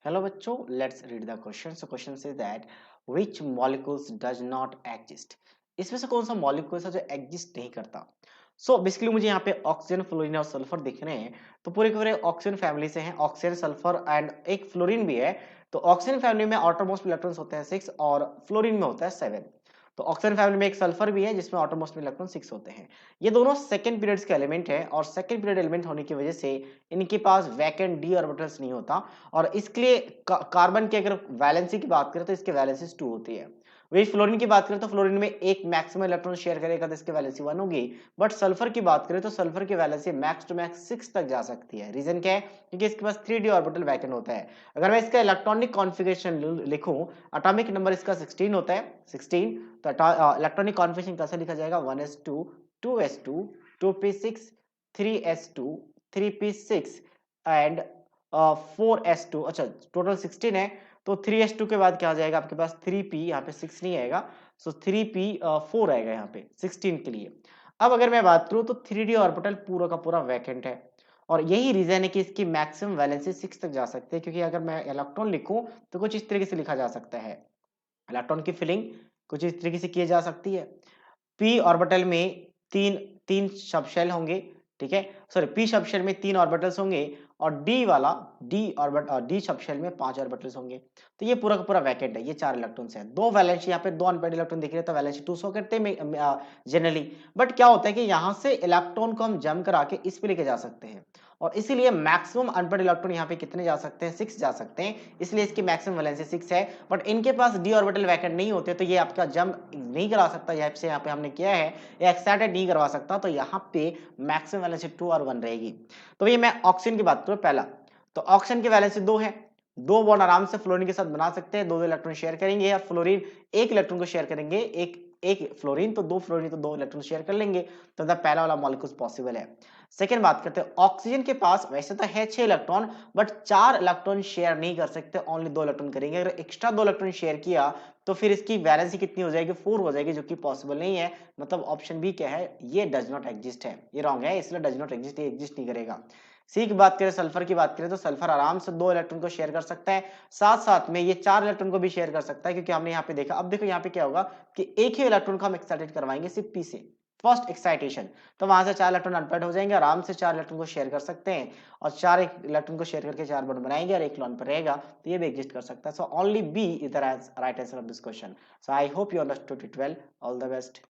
Hello बच्चों, let's read the question. So question say that which molecules does not exist. इसमें से कौन सा मॉलिक्यूल्स है जो एग्जिस्ट नहीं करता। सो बेसिकली मुझे यहाँ पे ऑक्सीजन, फ्लोरीन और सल्फर दिख रहे हैं। तो पूरे के पूरे ऑक्सीजन फैमिली से हैं, ऑक्सीजन, सल्फर एंड एक फ्लोरीन भी है। तो ऑक्सीजन फैमिली में आउटरमोस्ट इलेक्ट्रॉन्स होते हैं 6 और फ्लोरीन में होता है 7। तो ऑक्सीजन फैमिली में एक सल्फर भी है जिसमें आउटरमोस्ट में इलेक्ट्रॉन 6 होते हैं। ये दोनों सेकंड पीरियड्स के एलिमेंट हैं और सेकंड पीरियड एलिमेंट होने की वजह से इनके पास वैकेंट डी ऑर्बिटल्स नहीं होता। और इसके लिए कार्बन की अगर वैलेंसी की बात करें तो इसकी वैलेंसी 2 होती है। वही फ्लोरीन की बात करें तो फ्लोरीन में एक मैक्सिमम इलेक्ट्रॉन शेयर करेगा तो इसकी वैलेंसी 1 होगी। बट सल्फर की बात करें तो सल्फर की वैलेंसी मैक्स टू मैक्स 6 तक जा सकती है। रीजन क्या है? क्योंकि इसके पास 3d ऑर्बिटल वैकेंट होता है। अगर मैं इसका इलेक्ट्रॉनिक कॉन्फ़िगरेशन लिखूं, एटॉमिक नंबर इसका 16 होता है, 16। तो इलेक्ट्रॉनिक कॉन्फ़िगरेशन कैसे लिखा जाएगा? 1s2 2s2 2p6 3s2 3p6 and 4s2। अच्छा, टोटल 16 है। तो 3s2 के बाद क्या आ जाएगा आपके पास? 3p, यहाँ पे 6 नहीं आएगा। सो 3p 4 आएगा यहाँ पे 16 के लिए। अब अगर मैं बात करूँ तो 3d ऑर्बिटल पूरा का पूरा वैकेंट है और यही रीजन है कि इसकी मैक्सिमम वैलेंसी 6 तक जा सकती है। क्योंकि अगर मैं इलेक्ट्रॉन लिखूं तो कुछ इस तरीके से लिखा जा सकता है। इलेक्ट्रॉन की फिलिंग कुछ इस तरीके से की जा सकती है। p ऑर्बिटल में तीन तीन सब शेल होंगे, ठीक है। सॉरी, p सब शेल में 3 ऑर्बिटल्स होंगे और डी सब शेल में 5 ऑर्बिटल्स होंगे। तो ये पूरा का पूरा वैकेंट है, ये 4 इलेक्ट्रॉन्स है। दो वैलेंस, यहाँ पे 2 अनपेयर्ड इलेक्ट्रॉन दिख रहे हैं तो वैलेंस 2 शो करते हैं जनरली। बट क्या होता है कि यहाँ से इलेक्ट्रॉन को हम जम करा के इस पे लेके जा सकते हैं और इसीलिए मैक्सिमम अनपेयर्ड इलेक्ट्रॉन यहाँ पे कितने जा सकते हैं? 6 जा सकते हैं। इसलिए इसकी मैक्सिमम वैलेंसी 6 है। बट इनके पास डी ऑर्बिटल वैकेंट नहीं होते तो ये आपका जंप नहीं करा सकता। यहाँ पे हमने किया है, ये एक्साइटेड नहीं करवा सकता। तो यहाँ पे मैक्सिमम वैलेंसी 2 और 1 रहेगी। तो ये मैं ऑक्सीजन की बात करूँ पहला, तो ऑक्सीजन की वैलेंसी 2 है। 2 बॉन्ड आराम से फ्लोरीन के साथ बना सकते हैं, 2 इलेक्ट्रॉन शेयर करेंगे या फ्लोरीन एक इलेक्ट्रॉन को शेयर करेंगे, एक एक फ्लोरीन तो 2 फ्लोरीन तो 2 इलेक्ट्रॉन शेयर कर लेंगे। तो पहला वाला मॉलिक्यूल पॉसिबल है। सेकेंड बात करते हैं, ऑक्सीजन के पास वैसे तो है 6 इलेक्ट्रॉन बट 4 इलेक्ट्रॉन शेयर नहीं कर सकते, ओनली 2 इलेक्ट्रॉन करेंगे। अगर एक्स्ट्रा 2 इलेक्ट्रॉन शेयर किया तो फिर इसकी वैलेंसी कितनी हो जाएगी? 4 हो जाएगी, जो कि पॉसिबल नहीं है। मतलब ऑप्शन बी क्या है? ये डज नॉट एग्जिस्ट है, ये रॉन्ग है, इसलिए डज नॉट एग्जिस्ट, ये एग्जिस्ट नहीं करेगा। सी की बात करें, सल्फर की बात करें तो सल्फर आराम से 2 इलेक्ट्रॉन को शेयर कर सकता है, साथ साथ में ये 4 इलेक्ट्रॉन को भी शेयर कर सकता है। क्योंकि हमने यहाँ पे देखा, अब देखो यहाँ पे क्या होगा कि एक ही इलेक्ट्रॉन को हम एक्साइटेड करवाएंगे सिर्फ पी से, फर्स्ट एक्साइटेशन। तो वहां से 4 इलेक्ट्रॉन अनपेयर्ड हो जाएंगे, आराम से 4 इलेक्ट्रॉन को शेयर कर सकते हैं और 4 एक इलेक्ट्रॉन को शेयर करके 4 बॉन्ड बनाएंगे और एक लोन पर रहेगा। तो ये भी एग्जिस्ट कर सकता है। So only B is the right answer of this question. So I hope you understood it well. All the best.